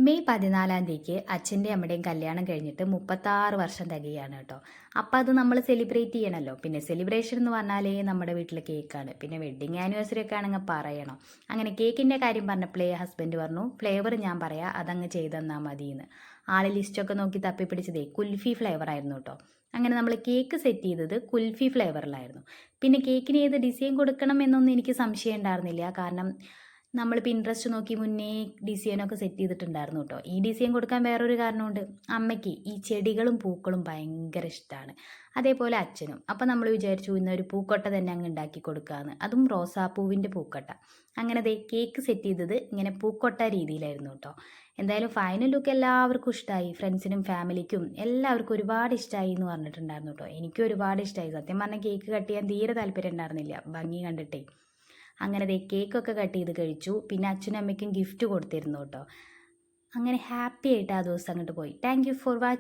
May 14-ാം തീയതിക്ക് അച്ഛൻ്റെയും അമ്മയുടെയും കല്യാണം കഴിഞ്ഞിട്ട് 36 വർഷം തികയാണ് കേട്ടോ. അപ്പം അത് നമ്മൾ സെലിബ്രേറ്റ് ചെയ്യണമല്ലോ. പിന്നെ സെലിബ്രേഷൻ എന്ന് പറഞ്ഞാലേ നമ്മുടെ വീട്ടിലെ കേക്കാണ്. പിന്നെ വെഡ്ഡിങ് ആനിവേഴ്സറി ഒക്കെ ആണെങ്കിൽ പറയണം. അങ്ങനെ കേക്കിൻ്റെ കാര്യം പറഞ്ഞപ്പോഴേ ഹസ്ബൻഡ് പറഞ്ഞു ഫ്ലേവർ ഞാൻ പറയാം അതങ്ങ് ചെയ്ത് തന്നാൽ മതിയെന്ന്. ആൾ ലിസ്റ്റൊക്കെ നോക്കി തപ്പിപ്പിടിച്ചതേ കുൽഫി ഫ്ലേവർ ആയിരുന്നു കേട്ടോ. അങ്ങനെ നമ്മൾ കേക്ക് സെറ്റ് ചെയ്തത് കുൽഫി ഫ്ലേവറിലായിരുന്നു. പിന്നെ കേക്കിന് ഏത് ഡിസൈൻ കൊടുക്കണം എന്നൊന്നും എനിക്ക് സംശയം ഉണ്ടായിരുന്നില്ല. കാരണം നമ്മൾ പിൻട്രസ്റ്റ് നോക്കി മുന്നേ ഡിസൈനൊക്കെ സെറ്റ് ചെയ്തിട്ടുണ്ടായിരുന്നു കേട്ടോ. ഈ ഡിസൈൻ കൊടുക്കാൻ വേറൊരു കാരണമുണ്ട്. അമ്മയ്ക്ക് ഈ ചെടികളും പൂക്കളും ഭയങ്കര ഇഷ്ടമാണ്. അതേപോലെ അച്ഛനും. അപ്പം നമ്മൾ വിചാരിച്ചു ഇന്നൊരു പൂക്കൊട്ട തന്നെ അങ്ങ് ഉണ്ടാക്കി കൊടുക്കാമെന്ന്. അതും റോസാപ്പൂവിൻ്റെ പൂക്കൊട്ട. അങ്ങനെ ദേ കേക്ക് സെറ്റ് ചെയ്തത് ഇങ്ങനെ പൂക്കൊട്ട രീതിയിലായിരുന്നു കേട്ടോ. എന്തായാലും ഫൈനൽ ലുക്ക് എല്ലാവർക്കും ഇഷ്ടമായി. ഫ്രണ്ട്സിനും ഫാമിലിക്കും എല്ലാവർക്കും ഒരുപാട് ഇഷ്ടമായി എന്ന് പറഞ്ഞിട്ടുണ്ടായിരുന്നു കേട്ടോ. എനിക്കും ഒരുപാട് ഇഷ്ടമായി. സത്യം പറഞ്ഞാൽ കേക്ക് കട്ട് ചെയ്യാൻ തീരെ താല്പര്യം ഉണ്ടായിരുന്നില്ല ഭംഗി കണ്ടിട്ടേ. അങ്ങനെ ദേ കേക്കൊക്കെ കട്ട് ചെയ്ത് കഴിച്ചു. പിന്നെ അച്ഛനും അമ്മയ്ക്കും ഗിഫ്റ്റ് കൊടുത്തിരുന്നു കേട്ടോ. അങ്ങനെ ഹാപ്പി ആയിട്ട് ആ ദിവസം അങ്ങോട്ട് പോയി. Thank you for watching.